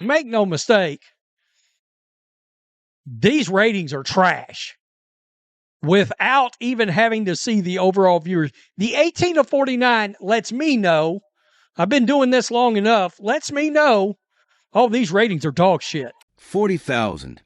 make no mistake, these ratings are trash without even having to see the overall viewers. The 18 to 49 lets me know, I've been doing this long enough, lets me know, oh, these ratings are dog shit. 40,000.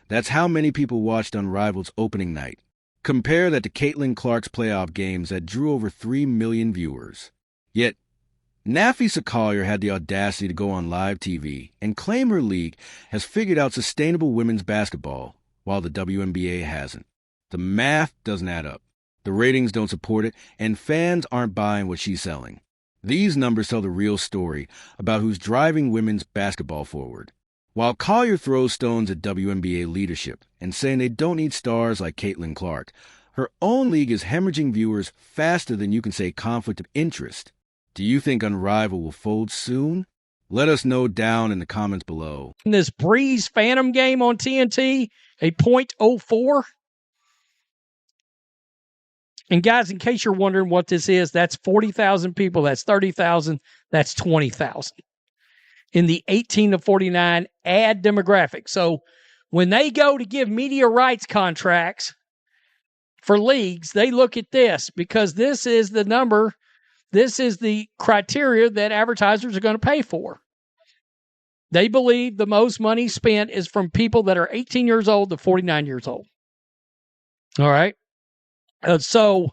That's how many people watched Unrivaled's opening night. Compare that to Caitlin Clark's playoff games that drew over 3 million viewers. Yet, Nafisa Collier had the audacity to go on live TV and claim her league has figured out sustainable women's basketball, while the WNBA hasn't. The math doesn't add up. The ratings don't support it, and fans aren't buying what she's selling. These numbers tell the real story about who's driving women's basketball forward. While Collier throws stones at WNBA leadership and saying they don't need stars like Caitlin Clark, her own league is hemorrhaging viewers faster than you can say conflict of interest. Do you think Unrivaled will fold soon? Let us know down in the comments below. In this Breeze Phantom game on TNT, a .04. And guys, in case you're wondering what this is, that's 40,000 people, that's 30,000, that's 20,000 in the 18 to 49 ad demographic. So when they go to give media rights contracts for leagues, they look at this because this is the number, this is the criteria that advertisers are going to pay for. They believe the most money spent is from people that are 18 years old to 49 years old. All right. So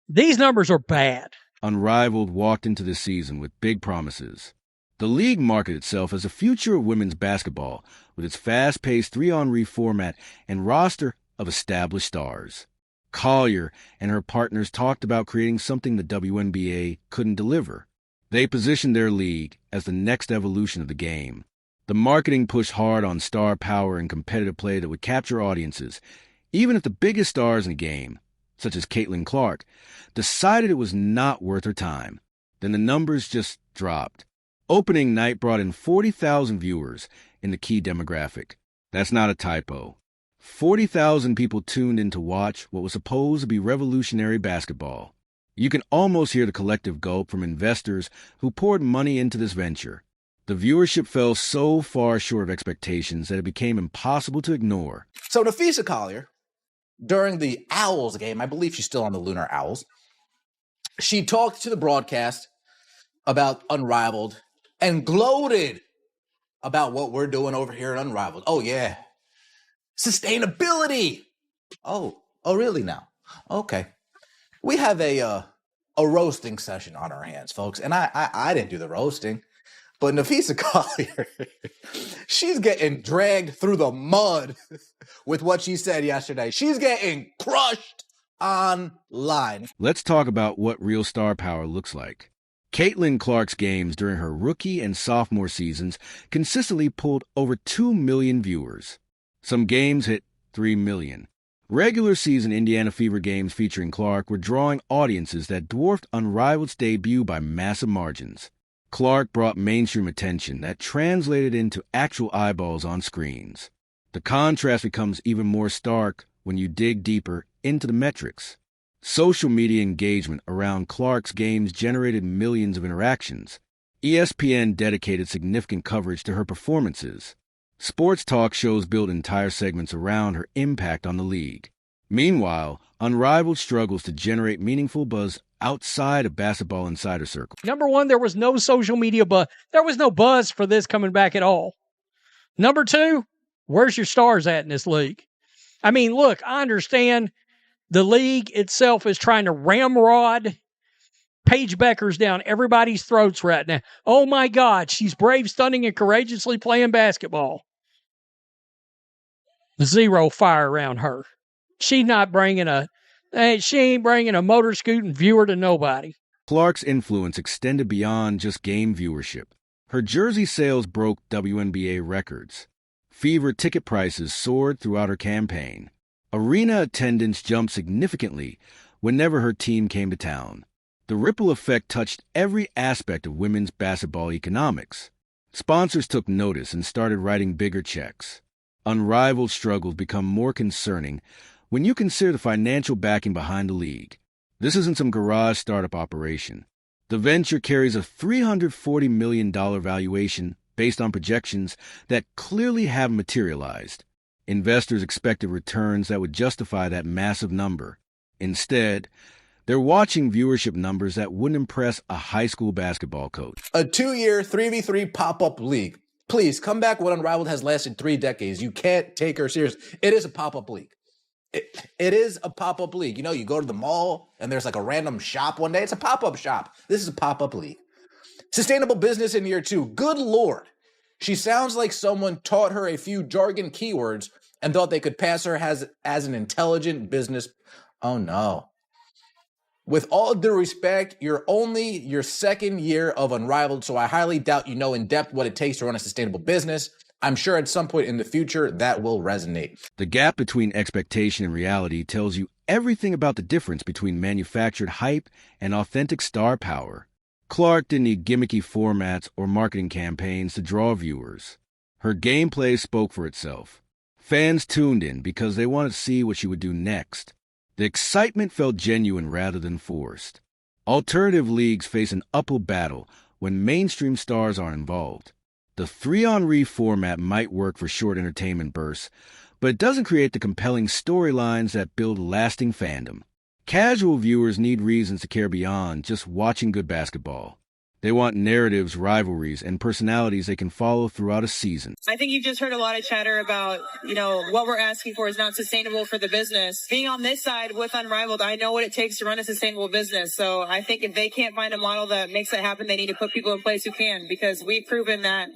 these numbers are bad. Unrivaled walked into this season with big promises. The league marketed itself as a future of women's basketball with its fast-paced 3-on-3 format and roster of established stars. Collier and her partners talked about creating something the WNBA couldn't deliver. They positioned their league as the next evolution of the game. The marketing pushed hard on star power and competitive play that would capture audiences, even if the biggest stars in the game, such as Caitlin Clark, decided it was not worth her time. Then the numbers just dropped. Opening night brought in 40,000 viewers in the key demographic. That's not a typo. 40,000 people tuned in to watch what was supposed to be revolutionary basketball. You can almost hear the collective gulp from investors who poured money into this venture. The viewership fell so far short of expectations that it became impossible to ignore. So Nafisa Collier, during the Owls game, I believe she's still on the Lunar Owls, she talked to the broadcast about Unrivaled and gloated about what we're doing over here at Unrivaled. Oh, yeah. Sustainability. Oh, really now? Okay. We have a roasting session on our hands, folks. And I didn't do the roasting. But Nafisa Collier, she's getting dragged through the mud with what she said yesterday. She's getting crushed online. Let's talk about what real star power looks like. Caitlin Clark's games during her rookie and sophomore seasons consistently pulled over 2 million viewers. Some games hit 3 million. Regular season Indiana Fever games featuring Clark were drawing audiences that dwarfed Unrivaled's debut by massive margins. Clark brought mainstream attention that translated into actual eyeballs on screens. The contrast becomes even more stark when you dig deeper into the metrics. Social media engagement around Clark's games generated millions of interactions. ESPN dedicated significant coverage to her performances. Sports talk shows built entire segments around her impact on the league. Meanwhile, Unrivaled struggles to generate meaningful buzz outside of Basketball Insider Circle. Number one, there was no social media buzz. There was no buzz for this coming back at all. Number two, where's your stars at in this league? I mean, look, I understand the league itself is trying to ramrod Paige Beckers down everybody's throats right now. Oh my God, she's brave, stunning, and courageously playing basketball. Zero fire around her. She ain't bringing a motor scooting viewer to nobody. Clark's influence extended beyond just game viewership. Her jersey sales broke WNBA records. Fever ticket prices soared throughout her campaign. Arena attendance jumped significantly whenever her team came to town. The ripple effect touched every aspect of women's basketball economics. Sponsors took notice and started writing bigger checks. Unrivaled struggles become more concerning when you consider the financial backing behind the league. This isn't some garage startup operation. The venture carries a $340 million valuation based on projections that clearly haven't materialized. Investors expected returns that would justify that massive number. Instead, they're watching viewership numbers that wouldn't impress a high school basketball coach. A 2-year 3v3 pop-up league. Please come back when Unrivaled has lasted 3 decades. You can't take her serious. It is a pop-up league. It is a pop-up league. You know, you go to the mall and there's like a random shop one day. It's a pop-up shop. This is a pop-up league. Sustainable business in year 2. Good Lord. She sounds like someone taught her a few jargon keywords and thought they could pass her as an intelligent business. Oh no. With all due respect, you're only your 2nd year of Unrivaled, so I highly doubt you know in depth what it takes to run a sustainable business. I'm sure at some point in the future that will resonate. The gap between expectation and reality tells you everything about the difference between manufactured hype and authentic star power. Clark didn't need gimmicky formats or marketing campaigns to draw viewers. Her gameplay spoke for itself. Fans tuned in because they wanted to see what she would do next. The excitement felt genuine rather than forced. Alternative leagues face an uphill battle when mainstream stars are involved. The 3-on-3 format might work for short entertainment bursts, but it doesn't create the compelling storylines that build lasting fandom. Casual viewers need reasons to care beyond just watching good basketball. They want narratives, rivalries, and personalities they can follow throughout a season. I think you've just heard a lot of chatter about, what we're asking for is not sustainable for the business. Being on this side with Unrivaled, I know what it takes to run a sustainable business. So I think if they can't find a model that makes it happen, they need to put people in place who can, because we've proven that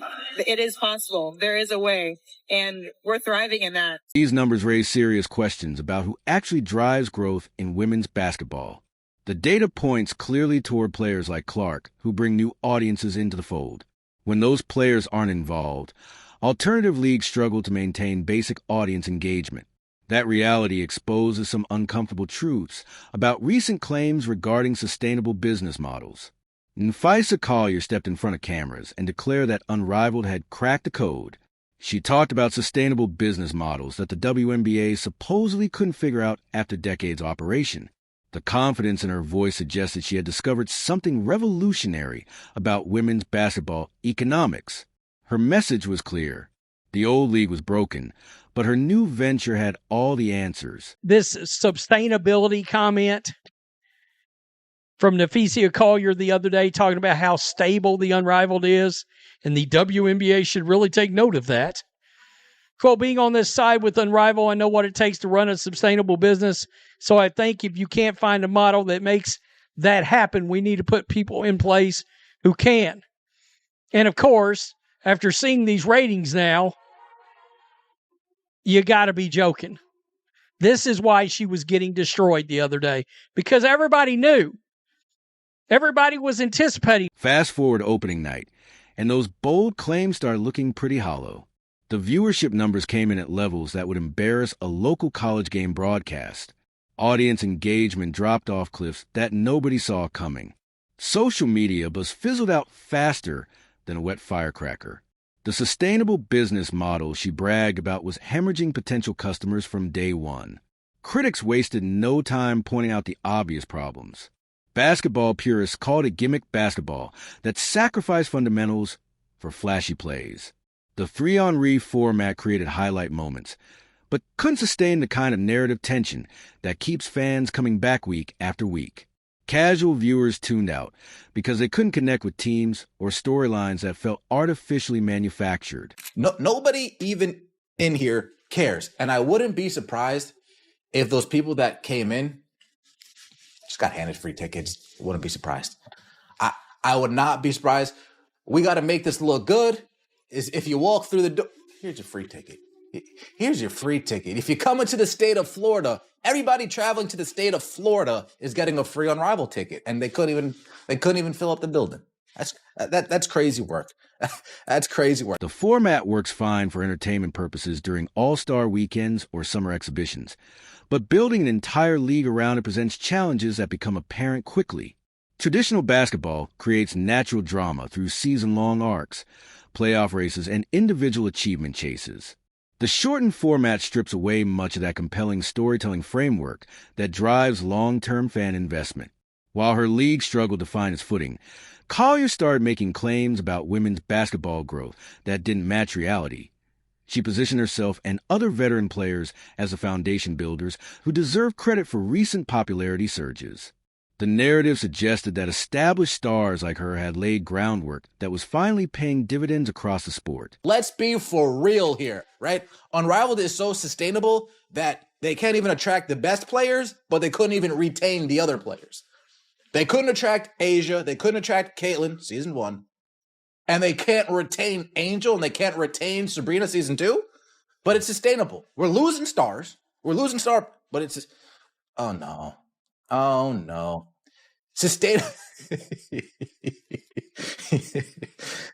it is possible. There is a way, and we're thriving in that. These numbers raise serious questions about who actually drives growth in women's basketball. The data points clearly toward players like Clark, who bring new audiences into the fold. When those players aren't involved, alternative leagues struggle to maintain basic audience engagement. That reality exposes some uncomfortable truths about recent claims regarding sustainable business models. Nfisa Collier stepped in front of cameras and declared that Unrivaled had cracked the code. She talked about sustainable business models that the WNBA supposedly couldn't figure out after decades of operation. The confidence in her voice suggested she had discovered something revolutionary about women's basketball economics. Her message was clear. The old league was broken, but her new venture had all the answers. This sustainability comment from Nafisia Collier the other day, talking about how stable the Unrivaled is, and the WNBA should really take note of that. Quote, being on this side with Unrivaled, I know what it takes to run a sustainable business. So I think if you can't find a model that makes that happen, we need to put people in place who can. And of course, after seeing these ratings now, you got to be joking. This is why she was getting destroyed the other day, because everybody knew. Everybody was anticipating. Fast forward opening night, and those bold claims started looking pretty hollow. The viewership numbers came in at levels that would embarrass a local college game broadcast. Audience engagement dropped off cliffs that nobody saw coming. Social media buzz fizzled out faster than a wet firecracker. The sustainable business model she bragged about was hemorrhaging potential customers from day one. Critics wasted no time pointing out the obvious problems. Basketball purists called it gimmick basketball that sacrificed fundamentals for flashy plays. The 3-on-3 format created highlight moments, but couldn't sustain the kind of narrative tension that keeps fans coming back week after week. Casual viewers tuned out because they couldn't connect with teams or storylines that felt artificially manufactured. Nobody even in here cares. And I wouldn't be surprised if those people that came in just got handed free tickets. Wouldn't be surprised. I would not be surprised. We got to make this look good. Is if you walk through the door, here's your free ticket. Here's your free ticket. If you come into the state of Florida, everybody traveling to the state of Florida is getting a free Unrivaled ticket, and they couldn't even fill up the building. That's crazy work. That's crazy work. The format works fine for entertainment purposes during all-star weekends or summer exhibitions, but building an entire league around it presents challenges that become apparent quickly. Traditional basketball creates natural drama through season-long arcs, playoff races, and individual achievement chases. The shortened format strips away much of that compelling storytelling framework that drives long-term fan investment. While her league struggled to find its footing, Collier started making claims about women's basketball growth that didn't match reality. She positioned herself and other veteran players as the foundation builders who deserve credit for recent popularity surges. The narrative suggested that established stars like her had laid groundwork that was finally paying dividends across the sport. Let's be for real here, right? Unrivaled is so sustainable that they can't even attract the best players, but they couldn't even retain the other players. They couldn't attract Asia. They couldn't attract Caitlin, season 1. And they can't retain Angel, and they can't retain Sabrina, season 2. But it's sustainable. We're losing stars. But it's... Oh, no. Oh, no. Sustainable.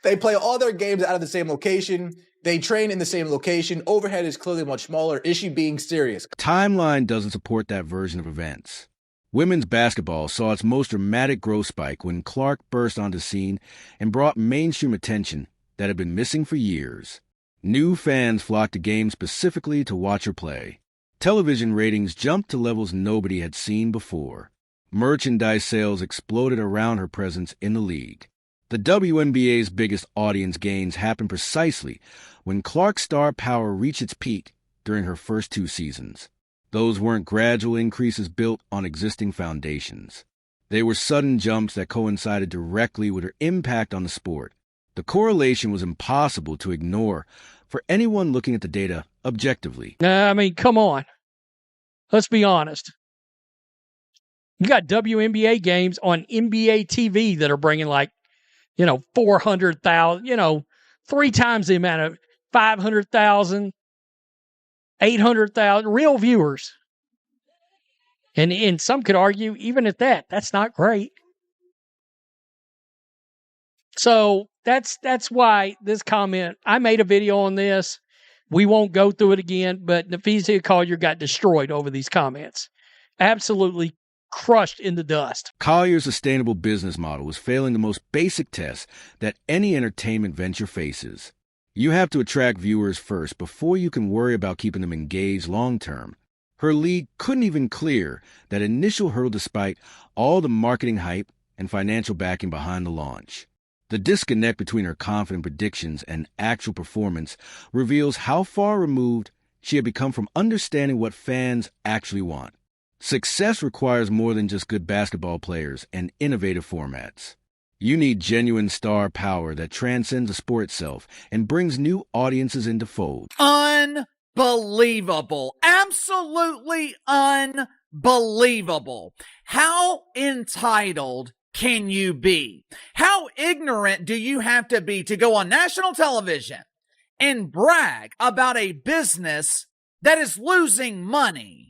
They play all their games out of the same location. They train in the same location. Overhead is clearly much smaller. Is she being serious? Timeline doesn't support that version of events. Women's basketball saw its most dramatic growth spike when Clark burst onto the scene and brought mainstream attention that had been missing for years. New fans flocked to games specifically to watch her play. Television ratings jumped to levels nobody had seen before. Merchandise sales exploded around her presence in the league. The WNBA's biggest audience gains happened precisely when Clark's star power reached its peak during her first 2 seasons. Those weren't gradual increases built on existing foundations. They were sudden jumps that coincided directly with her impact on the sport. The correlation was impossible to ignore for anyone looking at the data objectively. I mean, come on. Let's be honest. You got WNBA games on NBA TV that are bringing 400,000, 3 times the amount of 500,000, 800,000 real viewers. And some could argue, even at that, that's not great. So that's why this comment, I made a video on this. We won't go through it again, but Nafisa Collier got destroyed over these comments. Absolutely crushed in the dust. Collier's sustainable business model was failing the most basic test that any entertainment venture faces. You have to attract viewers first before you can worry about keeping them engaged long-term. Her league couldn't even clear that initial hurdle despite all the marketing hype and financial backing behind the launch. The disconnect between her confident predictions and actual performance reveals how far removed she had become from understanding what fans actually want. Success requires more than just good basketball players and innovative formats. You need genuine star power that transcends the sport itself and brings new audiences into fold. Unbelievable. Absolutely unbelievable. How entitled can you be? How ignorant do you have to be to go on national television and brag about a business that is losing money?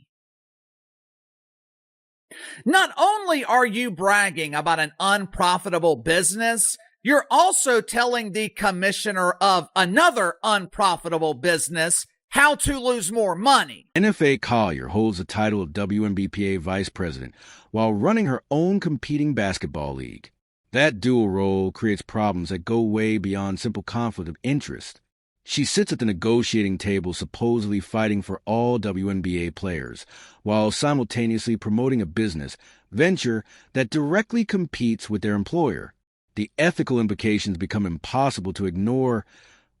Not only are you bragging about an unprofitable business, you're also telling the commissioner of another unprofitable business how to lose more money. NFA Collier holds the title of WNBPA Vice President while running her own competing basketball league. That dual role creates problems that go way beyond simple conflict of interest. She sits at the negotiating table supposedly fighting for all WNBA players, while simultaneously promoting a business venture that directly competes with their employer. The ethical implications become impossible to ignore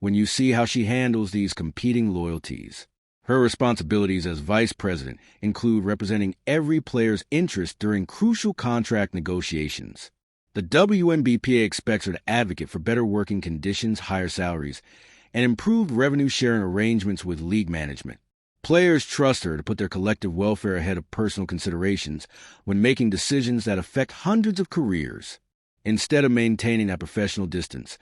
when you see how she handles these competing loyalties. Her responsibilities as vice president include representing every player's interest during crucial contract negotiations. The WNBPA expects her to advocate for better working conditions, higher salaries, and improved revenue-sharing arrangements with league management. Players trust her to put their collective welfare ahead of personal considerations when making decisions that affect hundreds of careers. Instead of maintaining that professional distance,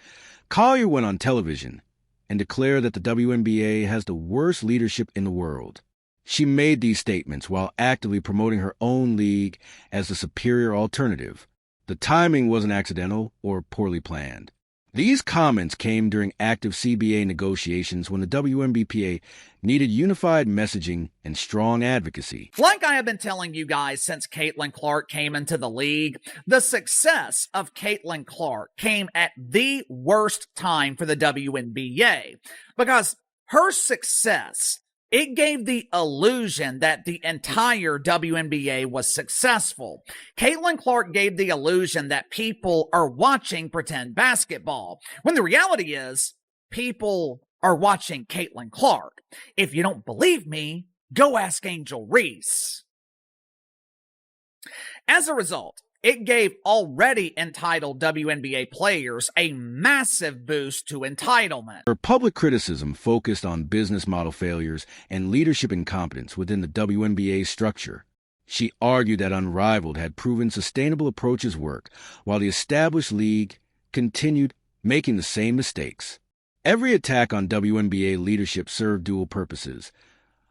Collier went on television and declared that the WNBA has the worst leadership in the world. She made these statements while actively promoting her own league as the superior alternative. The timing wasn't accidental or poorly planned. These comments came during active CBA negotiations when the WNBPA needed unified messaging and strong advocacy. Like I have been telling you guys since Caitlin Clark came into the league, the success of Caitlin Clark came at the worst time for the WNBA because her success It gave the illusion that the entire WNBA was successful. Caitlin Clark gave the illusion that people are watching pretend basketball, when the reality is people are watching Caitlin Clark. If you don't believe me, go ask Angel Reese. As a result, it gave already entitled WNBA players a massive boost to entitlement. Her public criticism focused on business model failures and leadership incompetence within the WNBA structure. She argued that Unrivaled had proven sustainable approaches work, while the established league continued making the same mistakes. Every attack on WNBA leadership served dual purposes,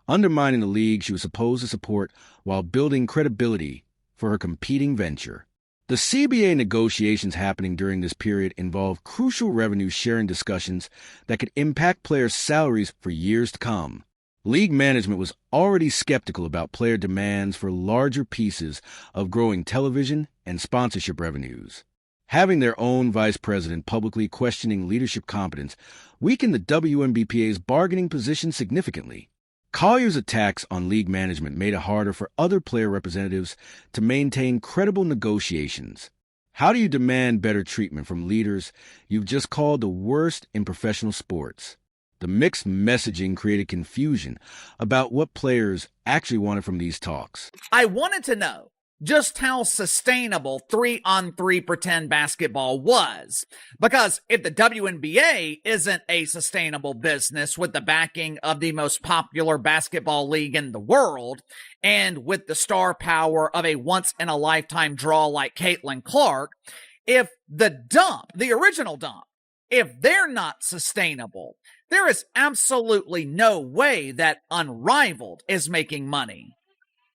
undermining the league she was supposed to support while building credibility for her competing venture. The CBA negotiations happening during this period involved crucial revenue-sharing discussions that could impact players' salaries for years to come. League management was already skeptical about player demands for larger pieces of growing television and sponsorship revenues. Having their own vice president publicly questioning leadership competence weakened the WNBPA's bargaining position significantly. Collier's attacks on league management made it harder for other player representatives to maintain credible negotiations. How do you demand better treatment from leaders you've just called the worst in professional sports? The mixed messaging created confusion about what players actually wanted from these talks. I wanted to know just how sustainable 3-on-3 pretend basketball was. Because if the WNBA isn't a sustainable business with the backing of the most popular basketball league in the world, and with the star power of a once-in-a-lifetime draw like Caitlin Clark, if the original dump, if they're not sustainable, there is absolutely no way that Unrivaled is making money.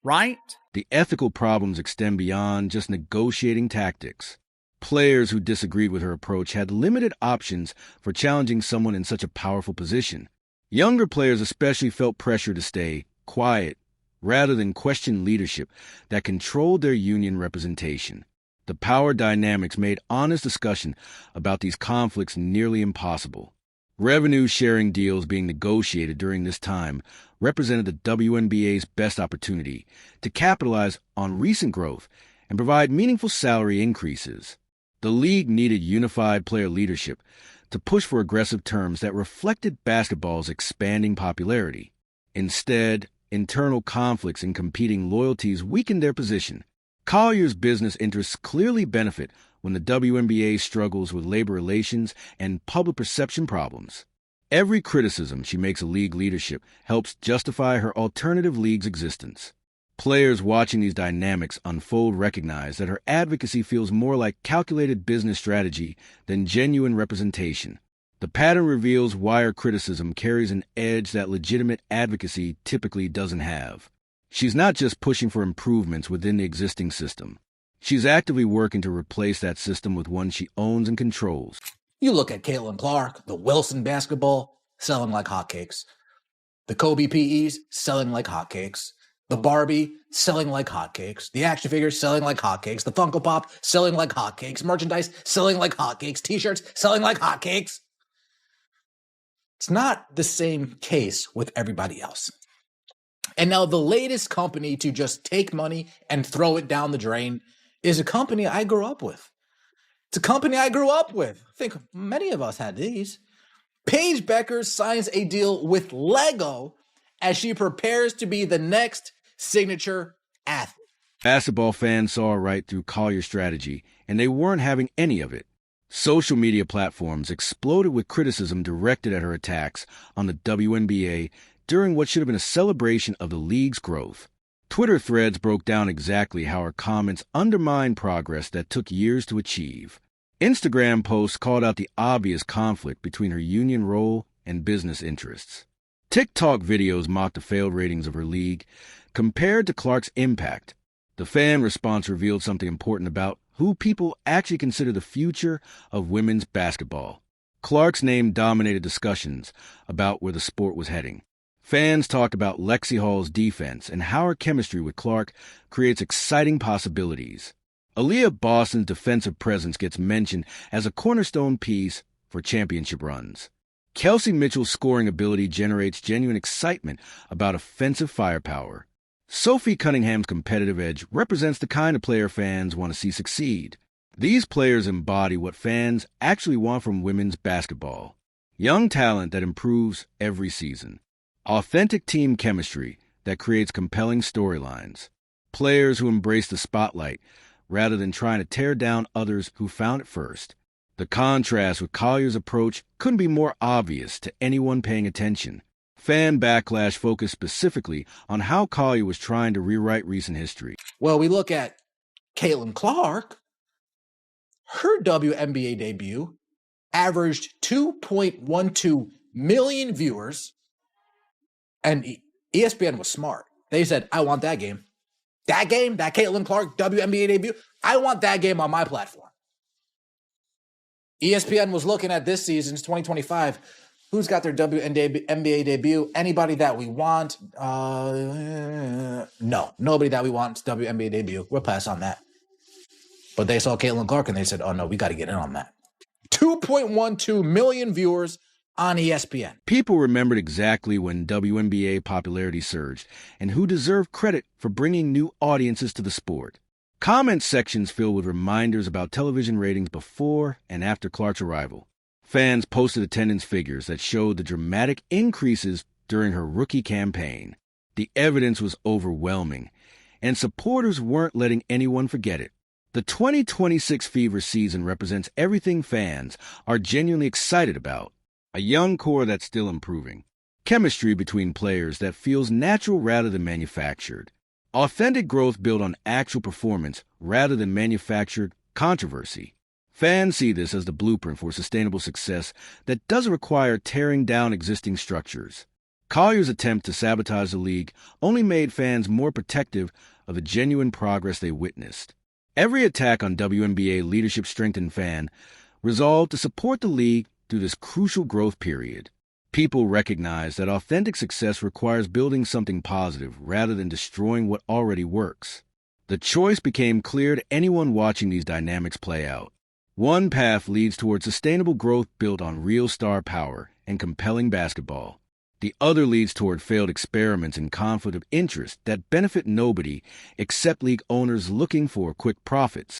Right? The ethical problems extend beyond just negotiating tactics. Players who disagreed with her approach had limited options for challenging someone in such a powerful position. Younger players especially felt pressure to stay quiet rather than question leadership that controlled their union representation. The power dynamics made honest discussion about these conflicts nearly impossible. Revenue-sharing deals being negotiated during this time represented the WNBA's best opportunity to capitalize on recent growth and provide meaningful salary increases. The league needed unified player leadership to push for aggressive terms that reflected basketball's expanding popularity. Instead, internal conflicts and competing loyalties weakened their position. Collier's business interests clearly benefit when the WNBA struggles with labor relations and public perception problems. Every criticism she makes of league leadership helps justify her alternative league's existence. Players watching these dynamics unfold recognize that her advocacy feels more like calculated business strategy than genuine representation. The pattern reveals why her criticism carries an edge that legitimate advocacy typically doesn't have. She's not just pushing for improvements within the existing system. She's actively working to replace that system with one she owns and controls. You look at Caitlin Clark, the Wilson basketball, selling like hotcakes. The Kobe PEs, selling like hotcakes. The Barbie, selling like hotcakes. The action figures, selling like hotcakes. The Funko Pop, selling like hotcakes. Merchandise, selling like hotcakes. T-shirts, selling like hotcakes. It's not the same case with everybody else. And now the latest company to just take money and throw it down the drain is a company I grew up with. It's a company I grew up with. I think many of us had these. Paige Becker signs a deal with Lego as she prepares to be the next signature athlete. Basketball fans saw right through Collier's strategy, and they weren't having any of it. Social media platforms exploded with criticism directed at her attacks on the WNBA during what should have been a celebration of the league's growth. Twitter threads broke down exactly how her comments undermined progress that took years to achieve. Instagram posts called out the obvious conflict between her union role and business interests. TikTok videos mocked the failed ratings of her league, compared to Clark's impact. The fan response revealed something important about who people actually consider the future of women's basketball. Clark's name dominated discussions about where the sport was heading. Fans talked about Lexi Hall's defense and how her chemistry with Clark creates exciting possibilities. Aaliyah Boston's defensive presence gets mentioned as a cornerstone piece for championship runs. Kelsey Mitchell's scoring ability generates genuine excitement about offensive firepower. Sophie Cunningham's competitive edge represents the kind of player fans want to see succeed. These players embody what fans actually want from women's basketball. Young talent that improves every season. Authentic team chemistry that creates compelling storylines. Players who embrace the spotlight rather than trying to tear down others who found it first. The contrast with Collier's approach couldn't be more obvious to anyone paying attention. Fan backlash focused specifically on how Collier was trying to rewrite recent history. Well, we look at Caitlin Clark. Her WNBA debut averaged 2.12 million viewers, and ESPN was smart. They said, I want that game. That Caitlin Clark WNBA debut, I want that game on my platform. ESPN was looking at this season's 2025. Who's got their WNBA debut? Anybody that we want? No, nobody that we want's WNBA debut. We'll pass on that. But they saw Caitlin Clark and they said, oh no, we got to get in on that. 2.12 million viewers on ESPN. People remembered exactly when WNBA popularity surged and who deserved credit for bringing new audiences to the sport. Comment sections filled with reminders about television ratings before and after Clark's arrival. Fans posted attendance figures that showed the dramatic increases during her rookie campaign. The evidence was overwhelming, and supporters weren't letting anyone forget it. The 2026 Fever season represents everything fans are genuinely excited about. A young core that's still improving. Chemistry between players that feels natural rather than manufactured. Authentic growth built on actual performance rather than manufactured controversy. Fans see this as the blueprint for sustainable success that doesn't require tearing down existing structures. Collier's attempt to sabotage the league only made fans more protective of the genuine progress they witnessed. Every attack on WNBA leadership strengthened fan resolved to support the league through this crucial growth period. People recognize that authentic success requires building something positive rather than destroying what already works. The choice became clear to anyone watching these dynamics play out. One path leads toward sustainable growth built on real star power and compelling basketball. The other leads toward failed experiments and conflict of interest that benefit nobody except league owners looking for quick profits.